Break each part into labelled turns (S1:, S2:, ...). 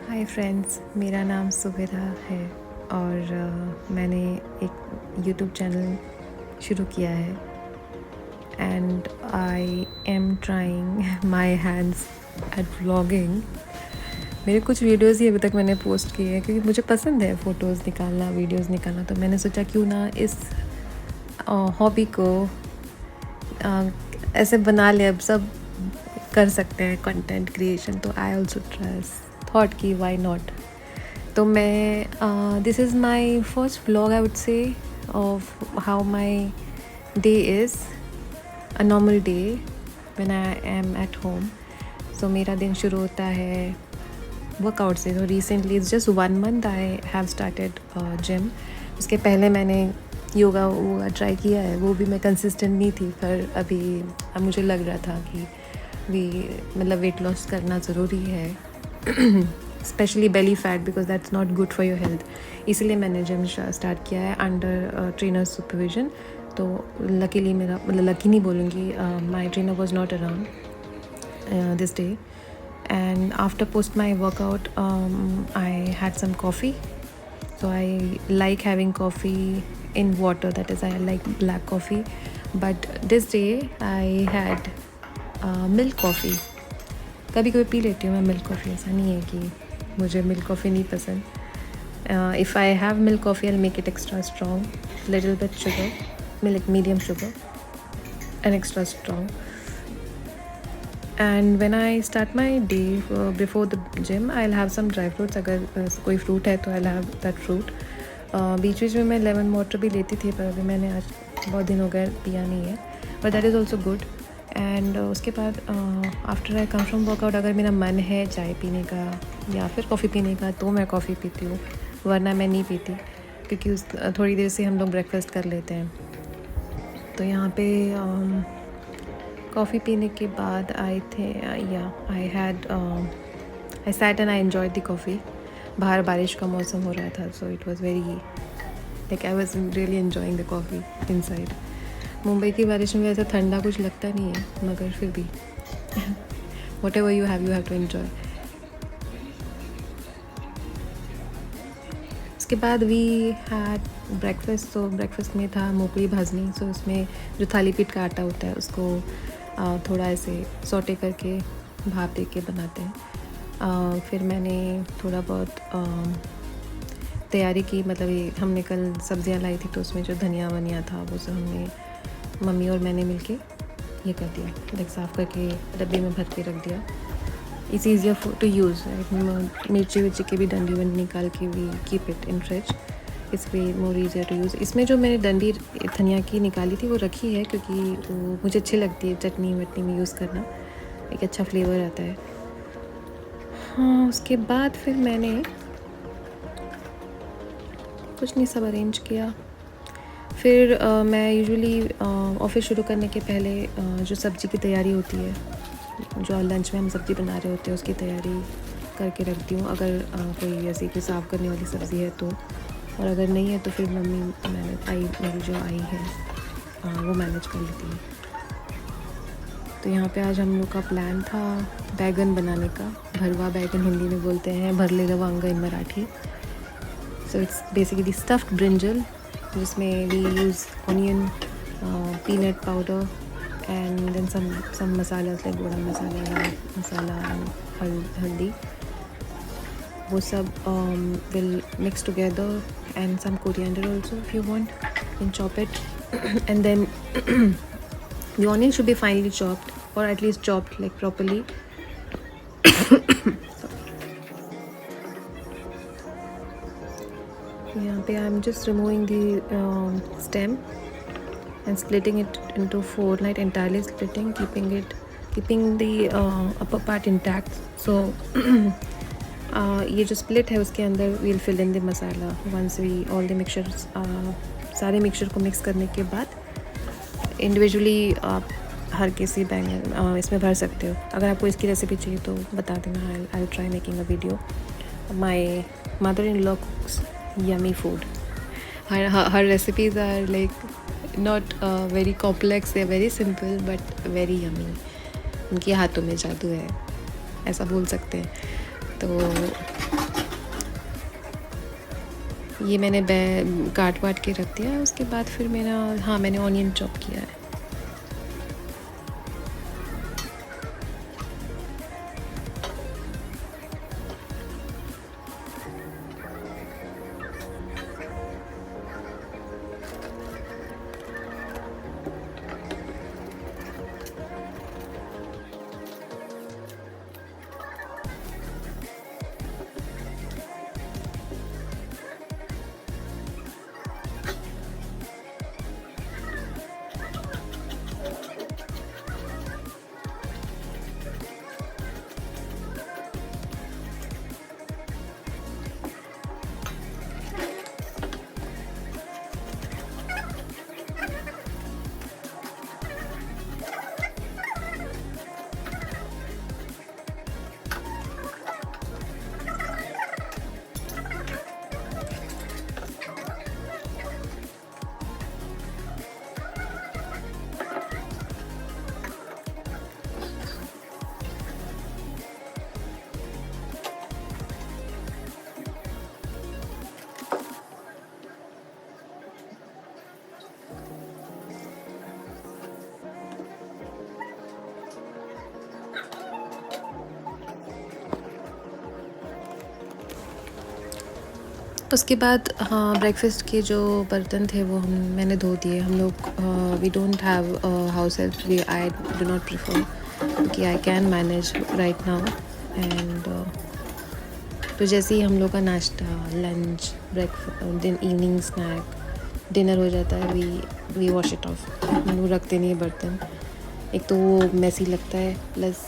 S1: Hi friends, मेरा नाम सुबेदा है और मैंने एक यूट्यूब चैनल शुरू किया है and I am trying my hands eight vlogging. मेरे कुछ वीडियोस ही अभी तक मैंने पोस्ट किए हैं क्योंकि मुझे पसंद है फ़ोटोज़ निकालना, वीडियोस निकालना। तो मैंने सोचा क्यों ना इस हॉबी को ऐसे बना ले, अब सब कर सकते हैं कंटेंट क्रिएशन, तो आई ऑल्सो थॉट कि वाई नॉट। तो मैं this is my first vlog I would say of how my day is a normal day when I am at home. So मेरा दिन शुरू होता है वर्कआउट से। तो recently it's just 1 month I have started gym. उसके पहले मैंने योगा वो ट्राई किया है, वो भी मैं कंसिस्टेंट नहीं थी, पर अभी अब मुझे लग रहा था कि मतलब वेट लॉस करना ज़रूरी है specially belly fat, because that's not good for your health. इसलिए मैंने जिम स्टार्ट किया है अंडर ट्रेनर सुपरविजन। तो लकीली मेरा, मतलब लकी नहीं बोलूँगी, माई trainer was not around this day. And after post my workout, I had some coffee. So I like having coffee in water, that is I like black coffee. But this day I had milk coffee. कभी कभी P लेती हूँ मैं milk coffee, ऐसा नहीं है कि मुझे मिल्क कॉफ़ी नहीं पसंद। If I have milk coffee I make it extra strong, little bit sugar, milk medium sugar and extra strong. And when I start my day before the gym I will have some dry fruits. अगर कोई fruit है तो I will have that fruit. बीच बीच में मैं lemon water भी लेती थी, पर अभी मैंने आज बहुत दिन हो गए पिया नहीं है, but that is also good. And उसके बाद after I come from workout, अगर मेरा मन है चाय पीने का या फिर कॉफ़ी पीने का तो मैं कॉफ़ी पीती हूँ, वरना मैं नहीं पीती, क्योंकि उस थोड़ी देर से हम लोग ब्रेकफास्ट कर लेते हैं। तो यहाँ पे कॉफ़ी पीने के बाद I sat and I enjoyed the coffee. बाहर बारिश का मौसम हो रहा था, so it was very like I was really enjoying the coffee inside. Mumbai की बारिश में वैसे ठंडा कुछ लगता नहीं है, मगर फिर भी whatever you have to enjoy. उसके बाद वी हैड ब्रेकफास्ट। तो ब्रेकफास्ट में था मोकड़ी भाजनी। सो उसमें जो थाली पीठ का आटा होता है उसको थोड़ा ऐसे सौटे करके भाप दे के बनाते हैं। फिर मैंने थोड़ा बहुत तैयारी की, मतलब ये हमने कल सब्जियां लाई थी, तो उसमें जो धनिया वनिया था वो सब हमने मम्मी और मैंने मिलके ये कर दिया, लाइक साफ़ करके डब्बे में भर के रख दिया। It's easier to use. मिर्ची विर्ची की भी डंडी वंडी निकाल के we keep it in fridge, it's way more easier to use. इसमें जो मैंने डंडी धनिया की निकाली थी वो रखी है, क्योंकि वो मुझे अच्छी लगती है चटनी वटनी में यूज़ करना, एक अच्छा फ्लेवर आता है। हाँ, उसके बाद फिर मैंने कुछ नहीं, सब अरेंज किया। फिर मैं यूजुअली ऑफिस शुरू करने के पहले जो सब्ज़ी की तैयारी होती है, जो लंच में हम सब्ज़ी बना रहे होते हैं, उसकी तैयारी करके रखती हूँ। अगर कोई ऐसी कि साफ़ करने वाली सब्ज़ी है तो, और अगर नहीं है तो फिर मेरी जो आई है वो मैनेज कर लेती है। तो यहाँ पे आज हम लोग का प्लान था बैगन बनाने का। भरवा बैगन हिंदी में बोलते हैं, भरले लवांग in Marathi. So it's basically stuffed brinjal, जिसमें we use onion, peanut powder and then some masala like goda masala, lal masala and haldi. वो सब will mix together and some coriander also if you want, and chop it and then the onion should be finely chopped, or at least chopped like properly. यहाँ पे I'm just removing the stem and splitting it into 4, not entirely splitting, keeping the upper part intact. So ये जो split है उसके अंदर we'll fill in the masala once we all the mixtures, सारे mixture को mix करने के बाद इंडिविजुअली आप हर किसी बैंगन इसमें भर सकते हो। अगर आपको इसकी रेसिपी चाहिए तो बता देना, I try making a video. My mother in law cooks yummy food. Her recipes are like not very complex, they very simple but very yummy. उनके हाथों में जादू है, ऐसा बोल सकते हैं। तो ये मैंने काट वाट के रख दिया है। उसके बाद फिर मैंने ऑनियन चॉप किया है। उसके बाद हाँ, ब्रेकफास्ट के जो बर्तन थे वो मैंने धो दिए। हम लोग we don't have house help, I do not prefer कि I can manage right now. And तो जैसे ही हम लोग का नाश्ता, lunch, breakfast, evening snack, dinner हो जाता है, वी वॉश इट ऑफ। हम लोग रखते नहीं है बर्तन। एक तो वो मैसी लगता है, प्लस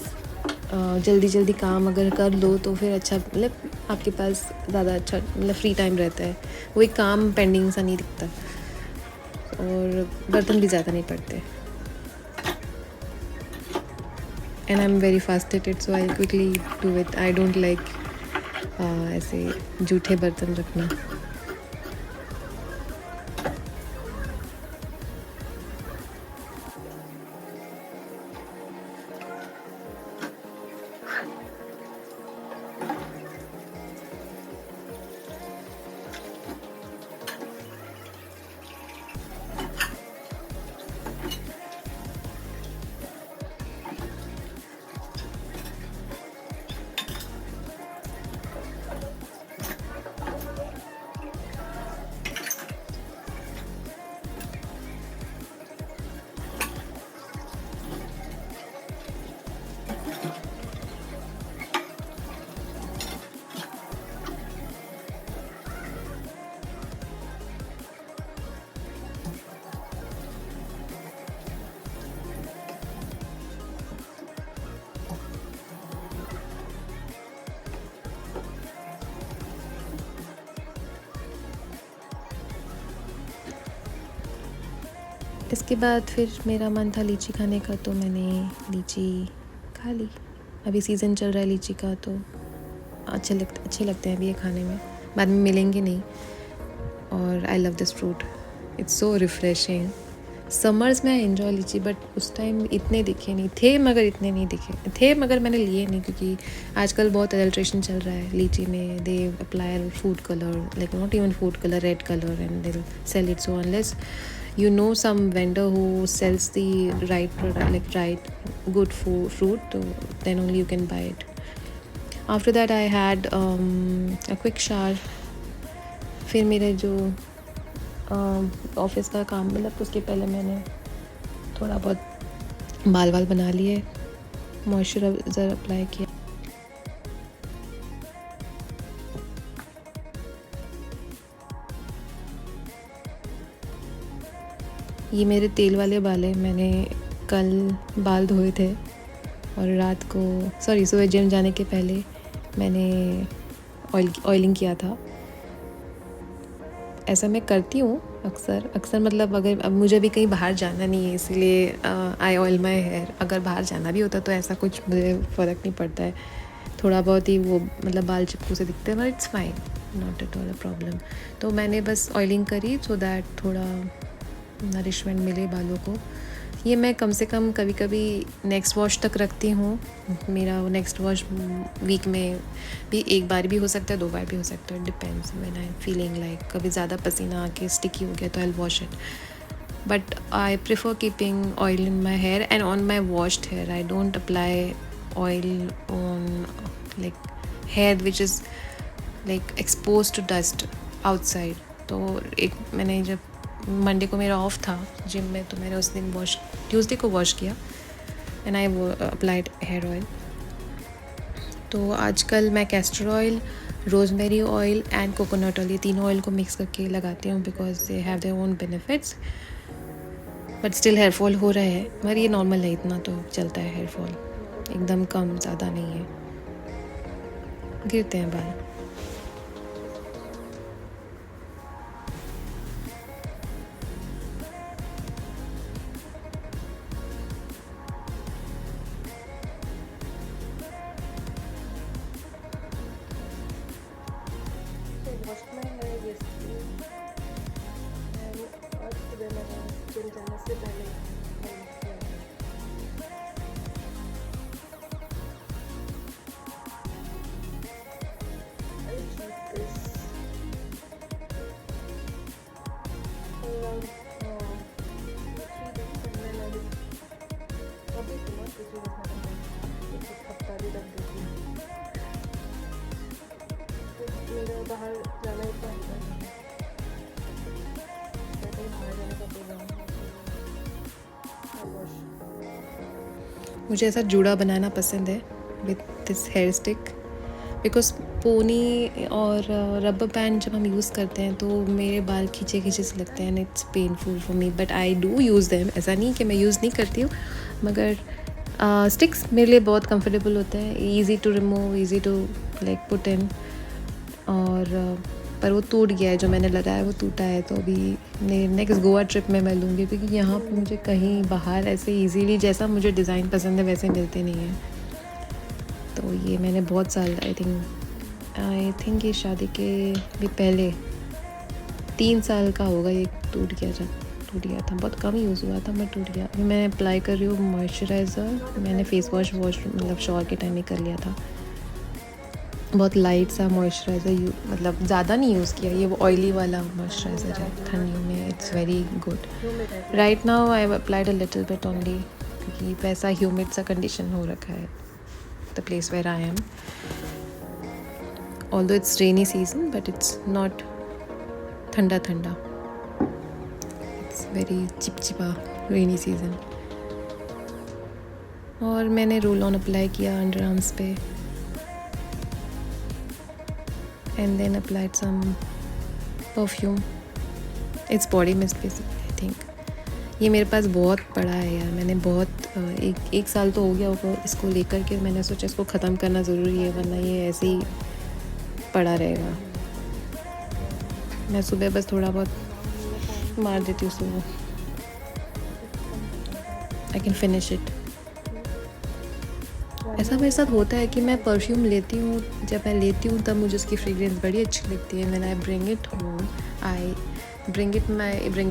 S1: जल्दी जल्दी काम अगर कर लो तो फिर अच्छा, मतलब आपके पास ज़्यादा अच्छा, मतलब फ्री टाइम रहता है, वही काम पेंडिंग सा नहीं दिखता और बर्तन भी ज़्यादा नहीं पड़ते। And I am very fast at it, so I quickly do it. I don't like ऐसे जूठे बर्तन रखना। इसके बाद फिर मेरा मन था लीची खाने का, तो मैंने लीची खा ली। अभी सीज़न चल रहा है लीची का, तो अच्छे लगते हैं अभी ये खाने में, बाद में मिलेंगे नहीं। और I love this fruit, it's so refreshing. Summers में आई एंजॉय लीची, बट उस टाइम इतने दिखे नहीं थे, मगर इतने नहीं दिखे थे, मगर मैंने लिए नहीं, क्योंकि आजकल बहुत एडल्ट्रेशन चल रहा है लीची में। They apply food colour, like not even food colour, red colour, and they sell it. So unless you know some vendor who sells the right product, like right good fruit, then only you can buy it. After that I had a quick shower. फिर मेरे जो office का काम, मतलब उसके पहले मैंने थोड़ा बहुत बाल बना लिए, मॉइस्चराइज़र अप्लाई किया। ये मेरे तेल वाले बाल हैं। मैंने कल बाल धोए थे और सुबह जिम जाने के पहले मैंने ऑयलिंग किया था। ऐसा मैं करती हूँ अक्सर, मतलब अगर अब मुझे भी कहीं बाहर जाना नहीं है, इसलिए आई ऑयल माई हेयर। अगर बाहर जाना भी होता तो ऐसा कुछ मुझे फ़र्क नहीं पड़ता है, थोड़ा बहुत ही वो मतलब बाल चिपकू से दिखते हैं, but it's fine, not at all a problem. तो मैंने बस ऑयलिंग करी सो दैट थोड़ा नरिशमेंट मिले बालों को। ये मैं कम से कम कभी कभी नेक्स्ट वॉश तक रखती हूँ। मेरा नेक्स्ट वॉश वीक में भी एक बार भी हो सकता है, 2 बार भी हो सकता है, depends when I am feeling like कभी ज़्यादा पसीना आके स्टिकी हो गया तो I will wash it. But I prefer keeping oil in my hair and on my washed hair. I don't apply oil on like hair which is like expose to dust outside. तो एक मैंने जब Monday को मेरा of था gym में, तो मैंने उस दिन ट्यूसडे को वॉश किया and I applied hair oil. तो आजकल मैं castor oil, rosemary oil and coconut oil, ये तीनों ऑयल को मिक्स करके लगाती हूँ because they have their own benefits. But still hair fall हो रहा है, मगर ये नॉर्मल है, इतना तो चलता है। हेयर फॉल एकदम कम, ज़्यादा नहीं है, गिरते हैं बाल। बाहर जाना इतना नहीं है, बाहर जाने का प्रोग्राम है। मुझे ऐसा जूड़ा बनाना पसंद है with this hair stick because pony और रबर बैंड जब हम यूज़ करते हैं तो मेरे बाल खींचे खींचे से लगते हैं and it's painful for me. But I do use them, ऐसा नहीं कि मैं यूज़ नहीं करती हूँ, मगर स्टिक्स मेरे लिए बहुत कंफर्टेबल होते हैं, easy to remove, easy to like put in. और पर वो टूट गया है, जो मैंने लगाया वो टूटा है, तो अभी मेरे नेक्स्ट गोवा ट्रिप में मैं लूँगी क्योंकि यहाँ पे मुझे कहीं बाहर ऐसे इजीली जैसा मुझे डिज़ाइन पसंद है वैसे मिलते नहीं हैं। तो ये मैंने बहुत साल आई थिंक ये शादी के भी पहले 3 साल का होगा, ये टूट गया था, बहुत कम यूज़ हुआ था, मैं टूट गया। अभी मैं अप्लाई कर रही हूँ मॉइस्चराइज़र। मैंने फेस वॉश मतलब शावर के टाइम ही कर लिया था, बहुत लाइट सा मॉइस्चराइज़र, मतलब ज़्यादा नहीं यूज़ किया। ये वो ऑयली वाला मॉइस्चराइज़र है ठंडियों में, it's very good. Right now I have applied a little bit only क्योंकि वैसा ह्यूमिड सा कंडीशन हो रखा है the place where I am. Although it's rainy season but it's not ठंडा, इट्स वेरी चिपचिपा रेनी सीजन। और मैंने रोल ऑन अप्लाई किया अंडर आर्म्स पे and then applied some perfume. It's body mist basically I think. ये मेरे पास बहुत पड़ा है यार, मैंने बहुत एक साल तो हो गया होगा इसको लेकर के। मैंने सोचा इसको ख़त्म करना ज़रूरी है वरना ये ऐसे ही पड़ा रहेगा। मैं सुबह बस थोड़ा बहुत मार देती हूँ सुबह, आई कैन फिनिश इट। ऐसा मेरे साथ होता है कि मैं परफ्यूम लेती हूँ, जब मैं लेती हूँ तब मुझे उसकी फ्रेग्रेंस बड़ी अच्छी लगती है। When I bring it home, I bring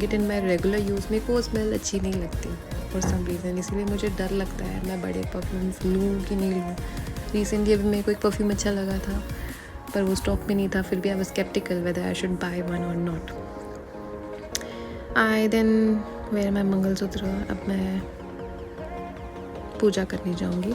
S1: it in my regular use, मेरे को वो स्मेल अच्छी नहीं लगती फॉर सम रीज़न, इसलिए मुझे डर लगता है मैं बड़े परफ्यूम्स लूँ कि नहीं लूँ। रिसेंटली अभी मेरे को एक परफ्यूम अच्छा लगा था पर वो स्टॉक में नहीं था, फिर भी I was skeptical whether I should buy one और not. I then wear my mangalsutra. अब मैं पूजा करने जाऊँगी।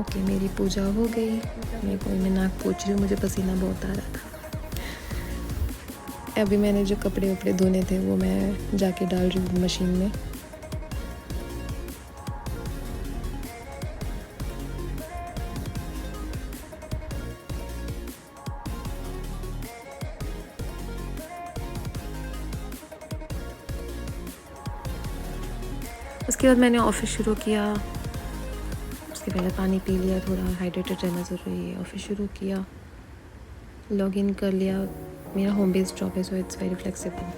S1: ओके, मेरी पूजा हो गई। मैं नाक पोंछ रही हूँ, मुझे पसीना बहुत आ रहा था। अभी मैंने जो कपड़े वपड़े धोने थे वो मैं जाके डाल रही हूँ मशीन में। उसके बाद मैंने ऑफ़िस शुरू किया। उसके पहले पानी पी लिया, थोड़ा हाइड्रेटेड रहना ज़रूरी है। ऑफ़िस शुरू किया, लॉगिन कर लिया मेरा होम बेस्ड जॉब है, सो इट्स वेरी फ्लेक्सिबल।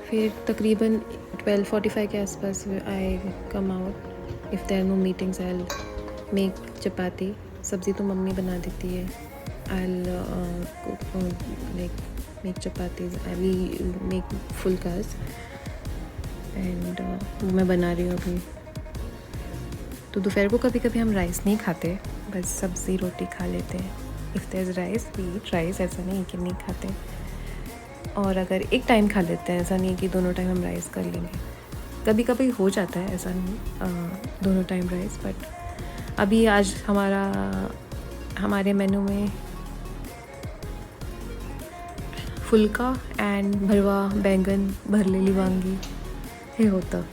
S1: फिर तकरीबन 12:45 के आसपास I come out. If there no meetings I make chapati. सब्ज़ी तो मम्मी बना देती है। I make chapatis, I will make phulkas and वो मैं बना रही हूँ अभी। तो दोपहर को कभी कभी हम राइस नहीं खाते, बस सब्ज़ी रोटी खा लेते हैं। If there is rice we eat rice, ऐसा नहीं कि नहीं खाते। और अगर एक टाइम खा लेते हैं, ऐसा नहीं कि दोनों टाइम हम राइस कर लेंगे। कभी कभी हो जाता है, ऐसा नहीं दोनों टाइम राइस। बट अभी आज हमारे मेनू में फुल्का एंड भरवा बैंगन भरलेली वांगी हे होतं.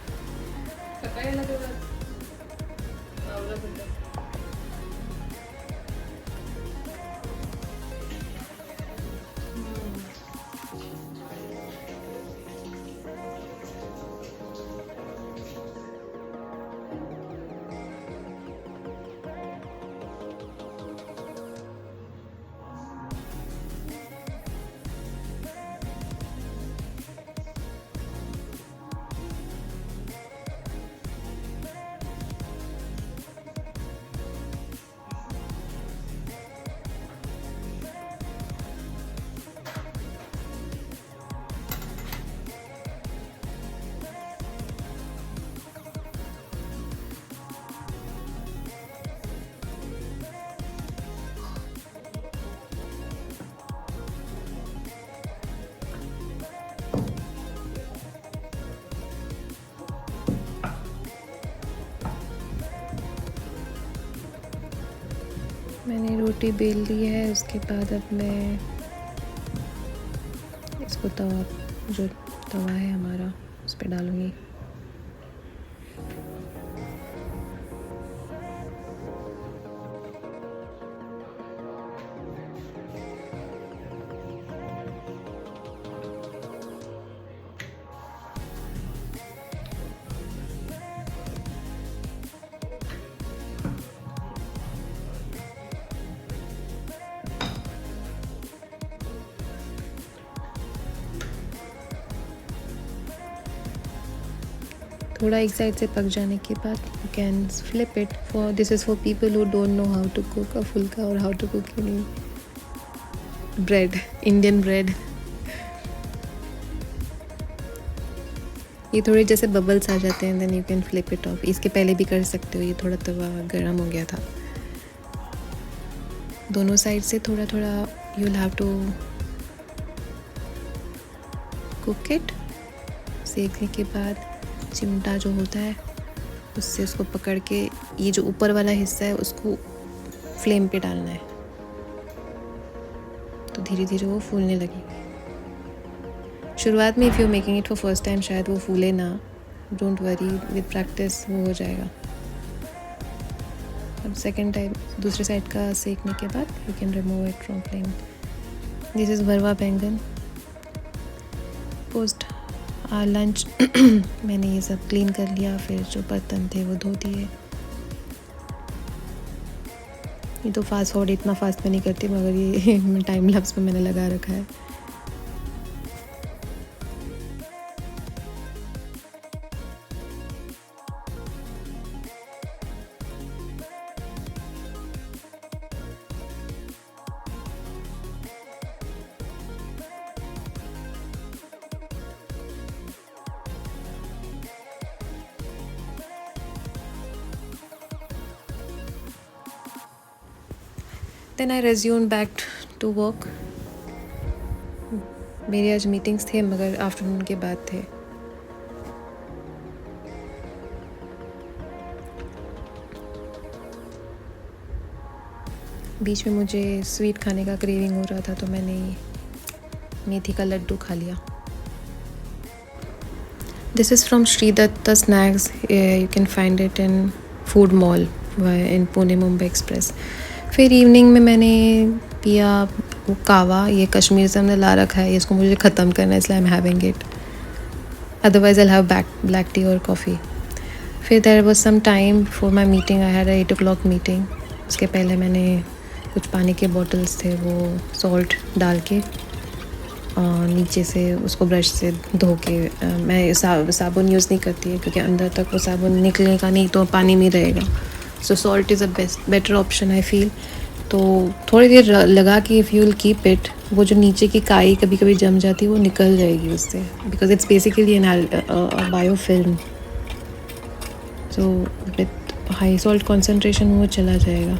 S1: मैंने रोटी बेल ली है, उसके बाद अब मैं इसको जो तवा है हमारा उस पर डालूँगी। थोड़ा एक साइड से पक जाने के बाद you can flip it. For this is for people who don't know how to cook a phulka और how to cook any bread, Indian bread. ये थोड़े जैसे बबल्स आ जाते हैं, then you can flip it off. इसके पहले भी कर सकते हो। ये थोड़ा तवा गर्म हो गया था। दोनों साइड से थोड़ा थोड़ा you will have to cook it. सेकने के बाद चिमटा जो होता है उससे उसको पकड़ के ये जो ऊपर वाला हिस्सा है उसको फ्लेम पे डालना है, तो धीरे धीरे वो फूलने लगेगी। शुरुआत में if you making it for first time शायद वो फूले ना, डोंट वरी, विद प्रैक्टिस वो हो जाएगा। अब सेकेंड टाइम दूसरे साइड का सेकने के बाद you can remove it from flame. This is भरवा बैंगन। पोस्ट लंच मैंने ये सब क्लीन कर लिया, फिर जो बर्तन थे वो धो दिए। ये तो फास्ट फॉरवर्ड इतना फास्ट में नहीं करती, मगर ये टाइम लैप्स में मैंने लगा रखा है। Then I resumed back to work. मेरे आज मीटिंग्स थे मगर आफ्टरनून के बाद थे। बीच में मुझे स्वीट खाने का क्रेविंग हो रहा था, तो मैंने मेथी का लड्डू खा लिया। This is from Shri Datta snacks. You can find it in food mall in Pune Mumbai express. फिर इवनिंग में मैंने पिया वो कावा। ये कश्मीर से हमने ला रखा है, इसको मुझे ख़त्म करना है, इसलिए I am having it. Otherwise I have black tea और कॉफ़ी। फिर there was some time for my meeting. I had 8 o'clock meeting. उसके पहले मैंने कुछ पानी के बॉटल्स थे वो सॉल्ट डाल के नीचे से उसको ब्रश से धो के मैं साबुन यूज़ नहीं करती है क्योंकि अंदर तक वो साबुन निकलेगा नहीं तो पानी में रहेगा। सो salt is a better option I feel. तो थोड़ी देर लगा के if you will keep it, वो जो नीचे की काई कभी कभी जम जाती है वो निकल जाएगी उससे, because it's basically an biofilm. So with high salt concentration वो चला जाएगा।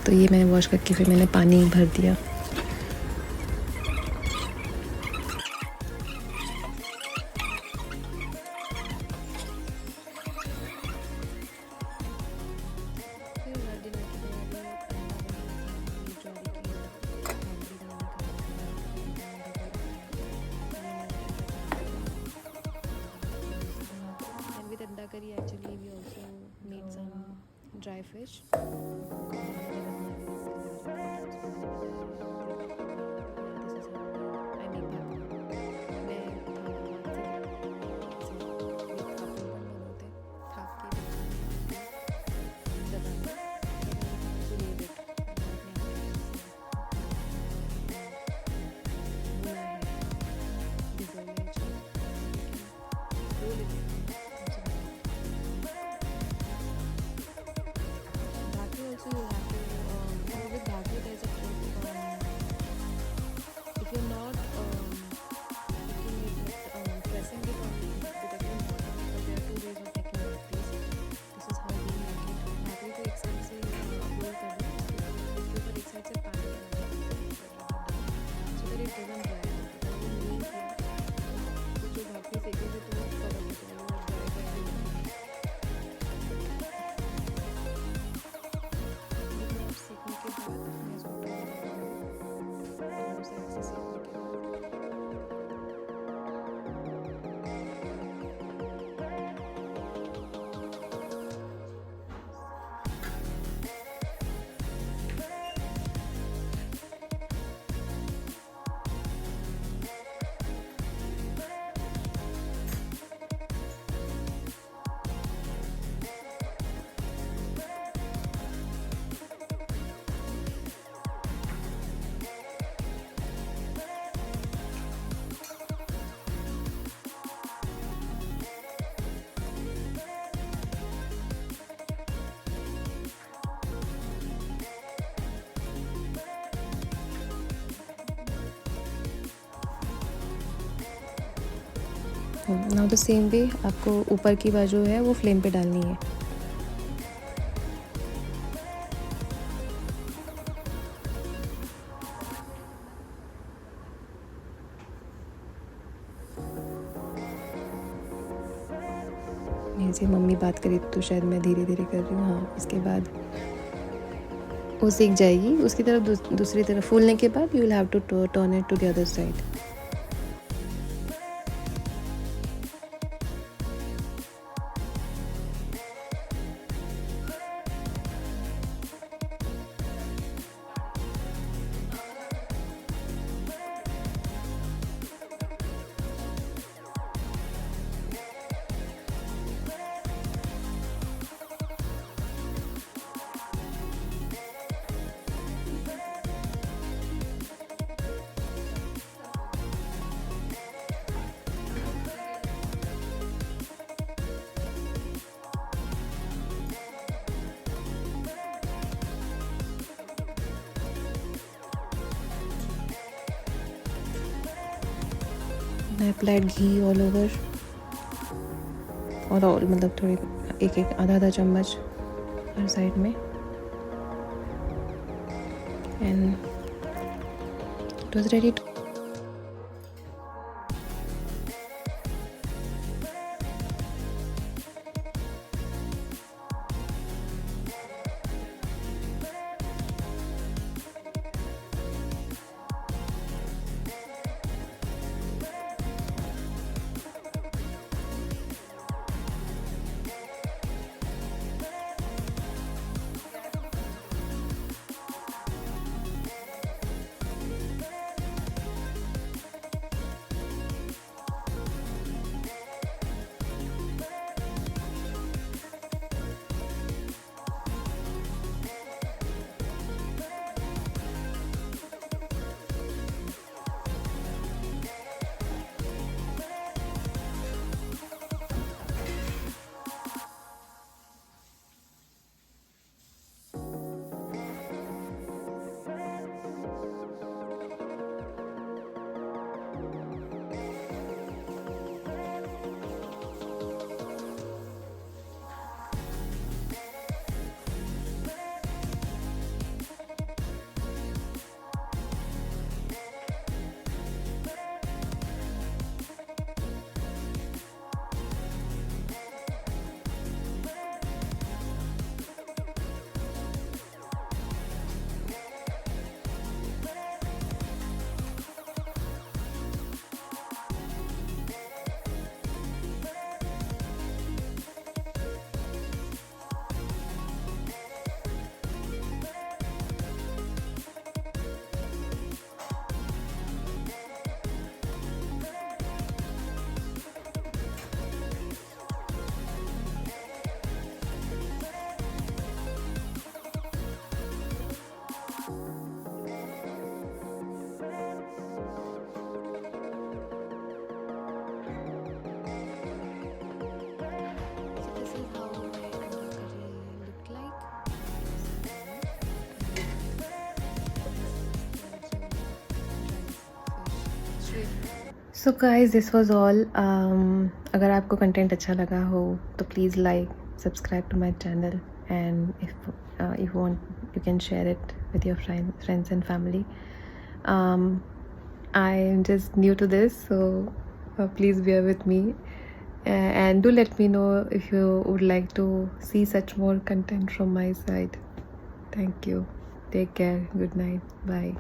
S1: तो ये मैंने वॉश करके फिर मैंने पानी भर दिया। Curry actually we also made some dry fish. Now the same way आपको ऊपर की बाजू है वो फ्लेम पे डालनी है। मेरे से मम्मी बात करी तो शायद मैं धीरे धीरे कर रही हूँ। हाँ, इसके बाद वो सीख जाएगी। उसकी तरफ दूसरी तरफ फूलने के बाद you will have to turn it to the other side. I applied ghee all over, और मतलब थोड़ी एक आधा चम्मच हर साइड में, and it was ready to so guys this was all. अगर आपको कंटेंट अच्छा लगा हो तो please like subscribe to my channel and if you want you can share it with your friends and family. I am just new to this, so please bear with me. And do let me know if you would like to see such more content from my side. Thank you. Take care. Good night. Bye.